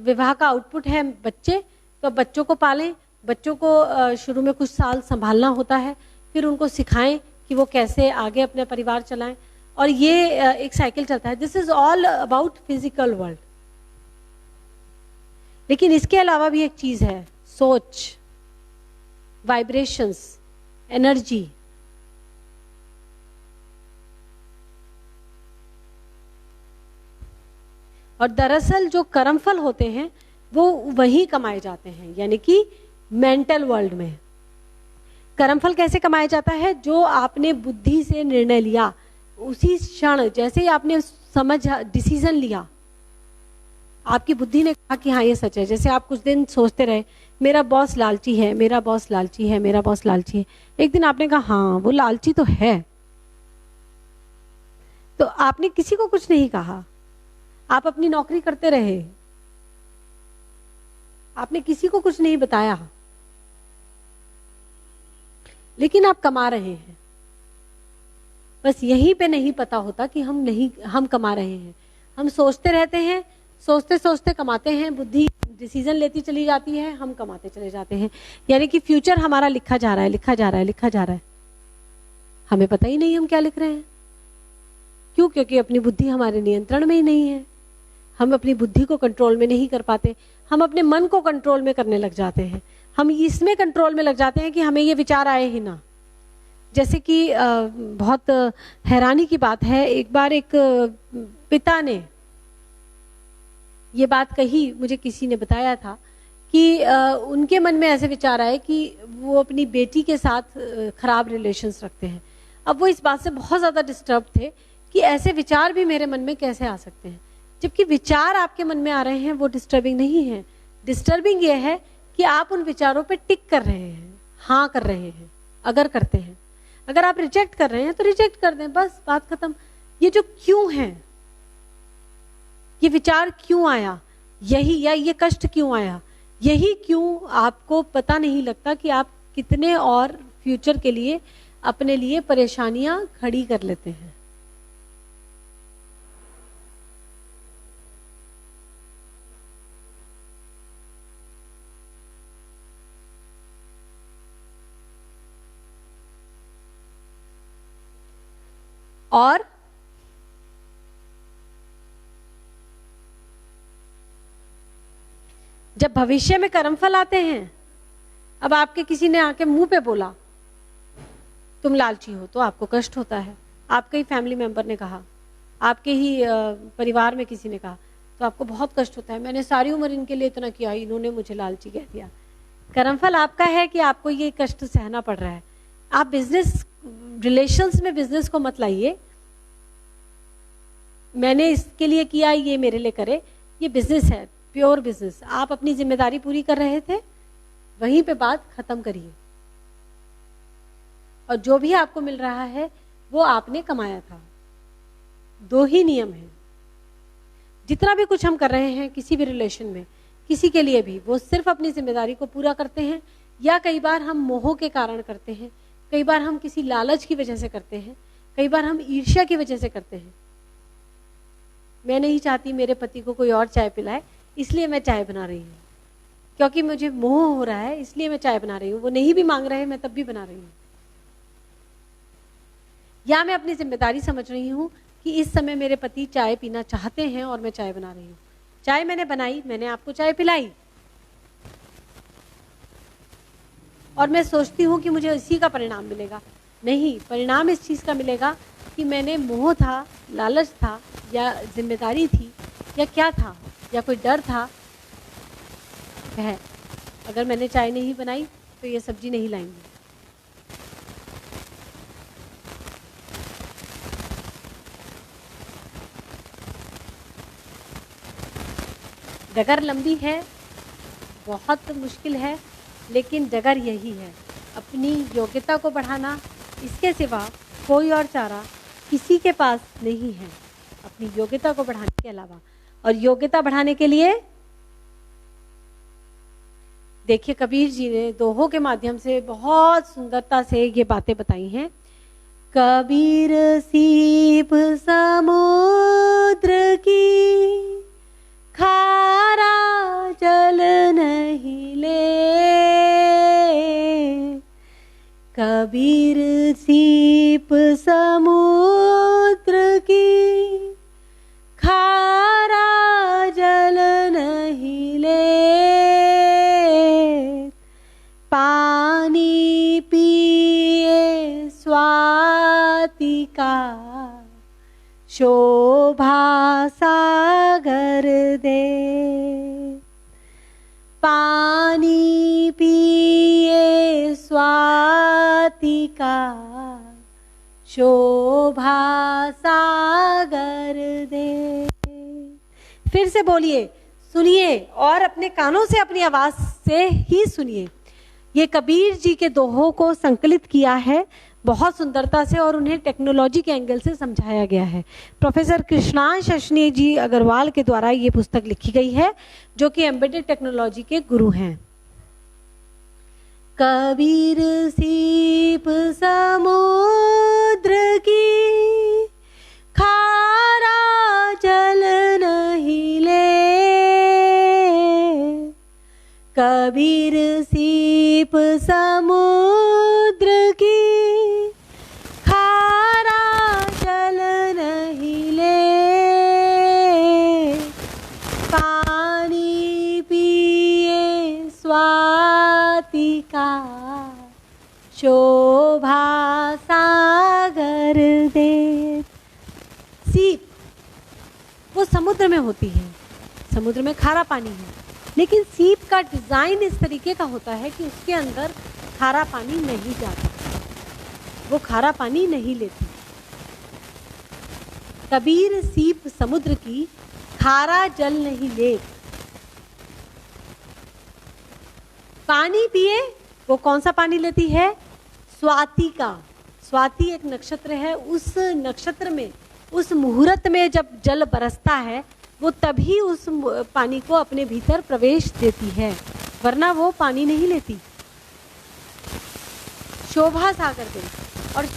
विवाह का आउटपुट है बच्चे, तो बच्चों को पालें, बच्चों को शुरू में कुछ साल संभालना होता है, फिर उनको सिखाएं कि वो कैसे आगे अपने परिवार चलाएं, और ये एक साइकिल चलता है। This is all about physical world. लेकिन इसके अलावा भी एक चीज है, सोच, वाइब्रेशंस, एनर्जी। और दरअसल जो कर्मफल होते हैं वो वहीं कमाए जाते हैं, यानी कि मेंटल वर्ल्ड में। कर्मफल कैसे कमाया जाता है? जो आपने बुद्धि से निर्णय लिया, उसी क्षण जैसे ही आपने समझ डिसीजन लिया, आपकी बुद्धि ने कहा कि हाँ ये सच है। जैसे आप कुछ दिन सोचते रहे मेरा बॉस लालची है, मेरा बॉस लालची है, मेरा बॉस लालची है। एक दिन आपने कहा हाँ वो लालची तो है, तो आपने किसी को कुछ नहीं कहा, आप अपनी नौकरी करते रहे, आपने किसी को कुछ नहीं बताया, लेकिन आप कमा रहे हैं। बस यहीं पे नहीं पता होता कि हम कमा रहे हैं। हम सोचते रहते हैं, सोचते सोचते कमाते हैं, बुद्धि डिसीजन लेती चली जाती है, हम कमाते चले जाते हैं। यानी कि फ्यूचर हमारा लिखा जा रहा है, लिखा जा रहा है, लिखा जा रहा है, हमें पता ही नहीं हम क्या लिख रहे हैं। क्यों? क्योंकि अपनी बुद्धि हमारे नियंत्रण में ही नहीं है, हम अपनी बुद्धि को कंट्रोल में नहीं कर पाते, हम अपने मन को कंट्रोल में करने लग जाते हैं, हम इसमें कंट्रोल में लग जाते हैं कि हमें ये विचार आए ही ना। जैसे कि बहुत हैरानी की बात है, एक बार एक पिता ने ये बात कही, मुझे किसी ने बताया था कि उनके मन में ऐसे विचार आए कि वो अपनी बेटी के साथ खराब रिलेशंस रखते हैं। अब वो इस बात से बहुत ज़्यादा डिस्टर्ब थे कि ऐसे विचार भी मेरे मन में कैसे आ सकते हैं, जबकि विचार आपके मन में आ रहे हैं वो डिस्टर्बिंग नहीं है। डिस्टर्बिंग ये है कि आप उन विचारों पे टिक कर रहे हैं, हाँ कर रहे हैं, अगर करते हैं। अगर आप रिजेक्ट कर रहे हैं तो रिजेक्ट कर दें, बस बात खत्म। ये जो क्यों है, ये विचार क्यों आया, यही या ये कष्ट क्यों आया, यही क्यों आपको पता नहीं लगता कि आप कितने और फ्यूचर के लिए अपने लिए परेशानियां खड़ी कर लेते हैं। और जब भविष्य में कर्मफल आते हैं, अब आपके किसी ने आके मुंह पे बोला तुम लालची हो, तो आपको कष्ट होता है। आपके ही फैमिली मेंबर ने कहा, आपके ही परिवार में किसी ने कहा, तो आपको बहुत कष्ट होता है। मैंने सारी उम्र इनके लिए इतना किया, इन्होंने मुझे लालची कह दिया। कर्मफल आपका है कि आपको ये कष्ट सहना पड़ रहा है। आप बिजनेस रिलेशंस में बिजनेस को मत लाइए, मैंने इसके लिए किया, ये मेरे लिए करे। ये बिजनेस है, प्योर बिजनेस। आप अपनी जिम्मेदारी पूरी कर रहे थे, वहीं पे बात खत्म करिए। और जो भी आपको मिल रहा है वो आपने कमाया था। दो ही नियम हैं, जितना भी कुछ हम कर रहे हैं किसी भी रिलेशन में, किसी के लिए भी, वो सिर्फ अपनी जिम्मेदारी को पूरा करते हैं, या कई बार हम मोह के कारण करते हैं, कई बार हम किसी लालच की वजह से करते हैं, कई बार हम ईर्ष्या की वजह से करते हैं। मैं नहीं चाहती मेरे पति को कोई और चाय पिलाए, इसलिए मैं चाय बना रही हूँ, क्योंकि मुझे मोह हो रहा है इसलिए मैं चाय बना रही हूँ। वो नहीं भी मांग रहे हैं, मैं तब भी बना रही हूँ। या मैं अपनी जिम्मेदारी समझ रही हूँ कि इस समय मेरे पति चाय पीना चाहते हैं और मैं चाय बना रही हूँ। चाय मैंने बनाई, मैंने आपको चाय पिलाई, और मैं सोचती हूँ कि मुझे इसी का परिणाम मिलेगा। नहीं, परिणाम इस चीज़ का मिलेगा कि मैंने मोह था, लालच था, या जिम्मेदारी थी, या क्या था, या कोई डर था, वह अगर मैंने चाय नहीं बनाई तो ये सब्जी नहीं लाएंगे। डगर लंबी है, बहुत मुश्किल है, लेकिन डगर यही है, अपनी योग्यता को बढ़ाना। इसके सिवा कोई और चारा किसी के पास नहीं है, अपनी योग्यता को बढ़ाने के अलावा। और योग्यता बढ़ाने के लिए देखिए, कबीर जी ने दोहों के माध्यम से बहुत सुंदरता से ये बातें बताई हैं। कबीर सीप समुद्र की, खारा जल नहीं ले। कबीर सीप समुद्र की, खारा जल नहीं ले। पानी पिए स्वाति का, शोभा सागर दे। पानी पिए स्वाति का, शोभा सागर दे। फिर से बोलिए, सुनिए, और अपने कानों से, अपनी आवाज से ही सुनिए। ये कबीर जी के दोहों को संकलित किया है बहुत सुंदरता से, और उन्हें टेक्नोलॉजी के एंगल से समझाया गया है। प्रोफेसर कृष्णांश अश्विनी जी अग्रवाल के द्वारा ये पुस्तक लिखी गई है, जो कि एम्बेडेड टेक्नोलॉजी के गुरु हैं। कबीर सीप समुद्र की, खारा जल नहीं ले। कबीर सीप समुद्र की, खारा जल नहीं ले, पानी पिए स्वाति का, शोभा सागर दे। सीप वो समुद्र में होती है, समुद्र में खारा पानी है, लेकिन सीप का डिजाइन इस तरीके का होता है कि उसके अंदर खारा पानी नहीं जाता, वो खारा पानी नहीं लेती। कबीर सीप समुद्र की, खारा जल नहीं ले, पानी पिए, वो कौन सा पानी लेती है? स्वाति का। स्वाति एक नक्षत्र है, उस नक्षत्र में, उस मुहूर्त में जब जल बरसता है वो तभी उस पानी को अपने भीतर प्रवेश देती है, वरना वो पानी नहीं लेती। शोभा सागर दे, और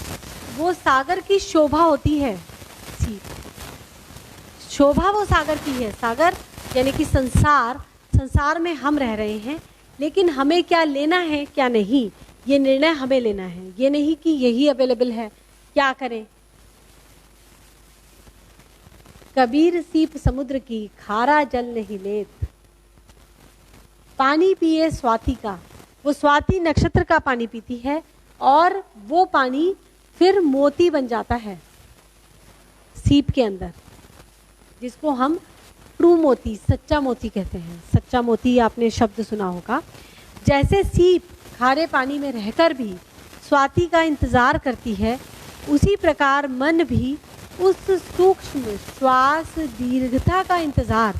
वो सागर की शोभा होती है सीप, शोभा वो सागर की है। सागर यानी कि संसार, संसार में हम रह रहे हैं, लेकिन हमें क्या लेना है क्या नहीं, ये निर्णय हमें लेना है। ये नहीं कि यही अवेलेबल है, क्या करें। कबीर सीप समुद्र की, खारा जल नहीं लेत, पानी पिए स्वाति का, वो स्वाति नक्षत्र का पानी पीती है और वो पानी फिर मोती बन जाता है सीप के अंदर, जिसको हम ट्रू मोती, सच्चा मोती कहते हैं। सच्चा मोती आपने शब्द सुना होगा। जैसे सीप खारे पानी में रहकर भी स्वाति का इंतजार करती है, उसी प्रकार मन भी उस सूक्ष्म श्वास दीर्घता का इंतजार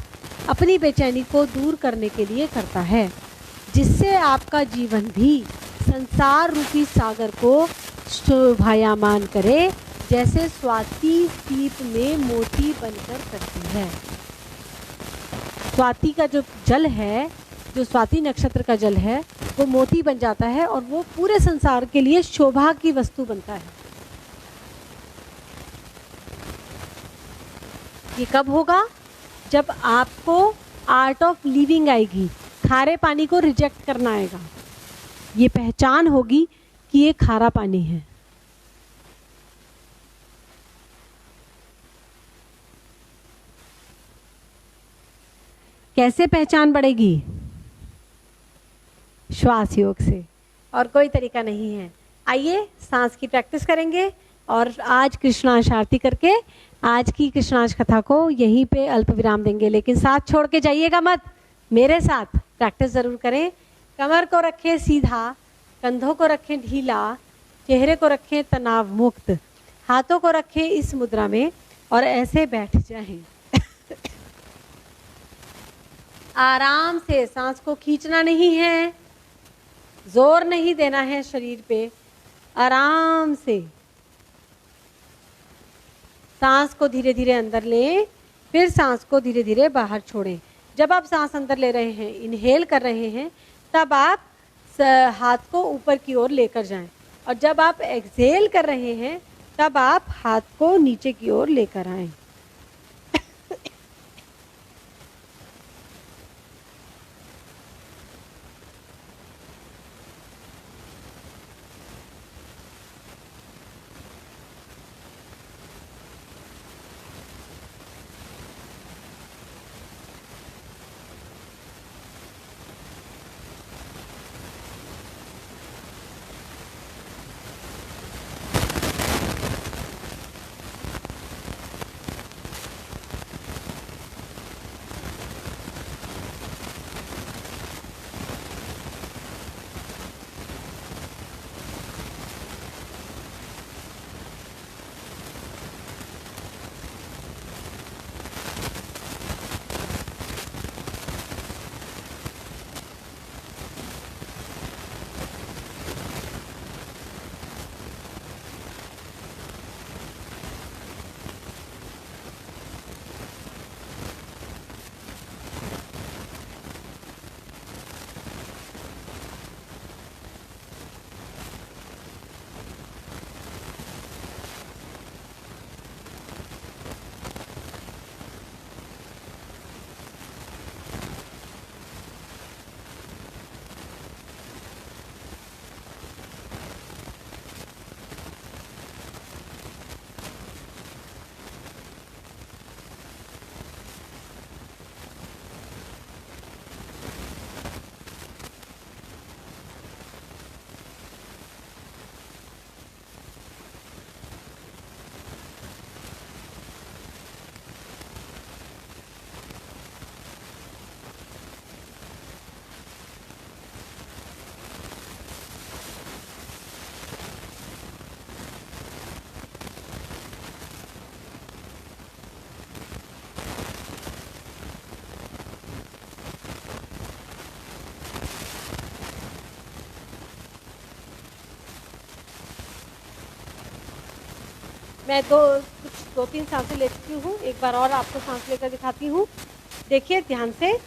अपनी बेचैनी को दूर करने के लिए करता है, जिससे आपका जीवन भी संसार रूपी सागर को शोभायमान करे, जैसे स्वाति सीप में मोती बनकर करती है। स्वाति का जो जल है, जो स्वाति नक्षत्र का जल है, वो मोती बन जाता है और वो पूरे संसार के लिए शोभा की वस्तु बनता है। ये कब होगा? जब आपको आर्ट ऑफ लिविंग आएगी, खारे पानी को रिजेक्ट करना आएगा, ये पहचान होगी कि ये खारा पानी है। कैसे पहचान बढ़ेगी? श्वास योग से, और कोई तरीका नहीं है। आइए सांस की प्रैक्टिस करेंगे और आज कृष्णांश आरती करके आज की कृष्णांश कथा को यहीं पे अल्प विराम देंगे। लेकिन साथ छोड़ के जाइएगा मत, मेरे साथ प्रैक्टिस जरूर करें। कमर को रखें सीधा, कंधों को रखें ढीला, चेहरे को रखें तनाव मुक्त, हाथों को रखें इस मुद्रा में और ऐसे बैठ जाएं। आराम से, सांस को खींचना नहीं है, जोर नहीं देना है शरीर पे, आराम से सांस को धीरे धीरे अंदर लें, फिर सांस को धीरे धीरे बाहर छोड़ें। जब आप सांस अंदर ले रहे हैं, इनहेल कर रहे हैं, तब आप हाथ को ऊपर की ओर लेकर जाएं, और जब आप एक्सहेल कर रहे हैं तब आप हाथ को नीचे की ओर लेकर आएं। मैं दो तीन सांसें ले चुकी हूँ, एक बार और आपको सांस लेकर दिखाती हूँ। देखिए ध्यान से।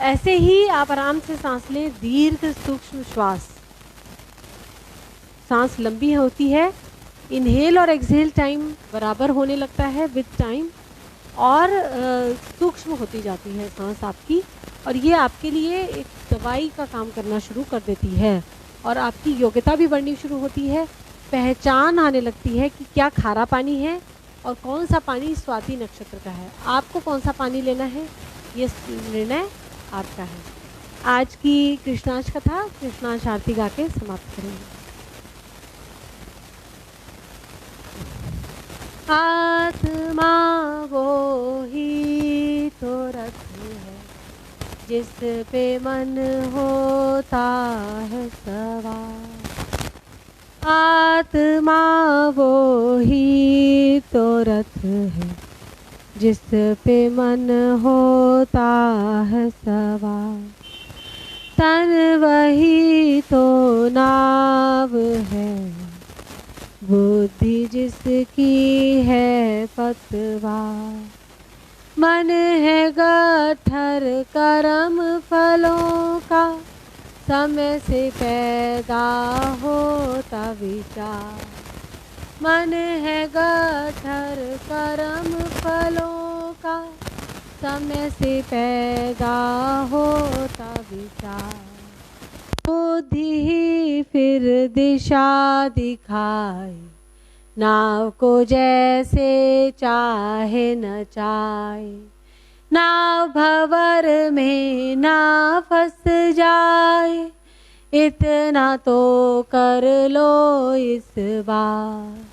ऐसे ही आप आराम से सांस लें, दीर्घ सूक्ष्म श्वास। सांस लंबी होती है, इनहेल और एक्सहेल टाइम बराबर होने लगता है विद टाइम, और सूक्ष्म होती जाती है सांस आपकी, और ये आपके लिए एक दवाई का काम करना शुरू कर देती है, और आपकी योग्यता भी बढ़नी शुरू होती है। पहचान आने लगती है कि क्या खारा पानी है और कौन सा पानी स्वाति नक्षत्र का है। आपको कौन सा पानी लेना है, ये निर्णय आपका है। आज की कृष्णाष्ट कथा कृष्णाष्ट आरती गा के समाप्त करेंगे। आत्मा वो ही तो रथ है जिस पे मन होता है सवार। आत्मा वो ही तो रथ है जिस पे मन होता है सवार। तन वही तो नाव है, बुद्धि जिसकी है पतवार। मन है गट्ठर कर्म फलों का, समय से पैदा होता विचार। मन है गट्ठर कर्म फलों का, समय से पैदा होता विचार। बुद्धि ही फिर दिशा दिखाए, नाव को जैसे चाहे नचाए। नाव भंवर में ना फंस जाए, इतना तो कर लो इस बार।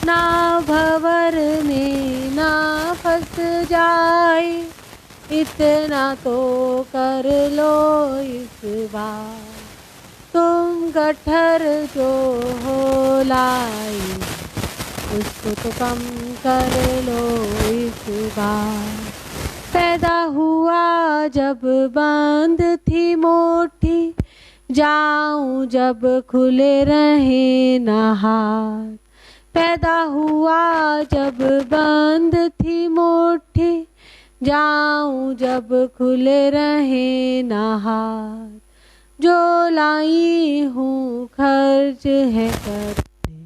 नाव भंवर में ना फंस जाए, इतना तो कर लो इस बार। तुम गट्ठर जो हो लाई, उसको तो कम कर लो इस बार। पैदा हुआ जब बंद थी मोटी, जाऊं जब खुले रहे ना हाथ। पैदा हुआ जब बंद थी मोटी, जाऊं जब खुले रहे ना हाथ। जो लाई हूँ खर्च है करने,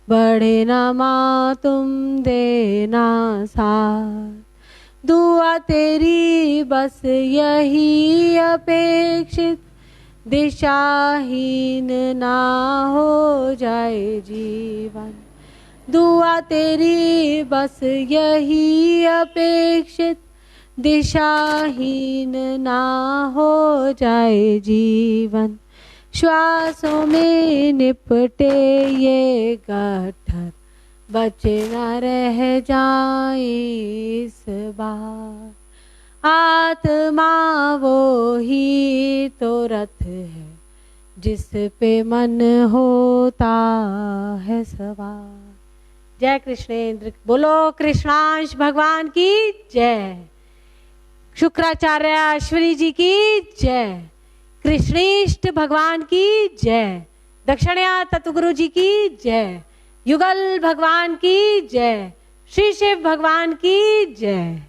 बढ़े ना माँ तुम देना साथ। दुआ तेरी बस यही अपेक्षित, दिशाहीन ना हो जाए जीवन। दुआ तेरी बस यही अपेक्षित, दिशाहीन ना हो जाए जीवन। श्वासों में निपटे ये गट्ठर, बचे न रह जाए इस बार। आत्मा वो ही तो रथ है जिस पे मन होता है सवार। जय कृष्णेंद्र, बोलो कृष्णांश भगवान की जय। शुक्राचार्य अश्विनी जी की जय। कृष्णेष्ठ भगवान की जय। दक्षिणया तत्वगुरु जी की जय। युगल भगवान की जय। श्री शिव भगवान की जय।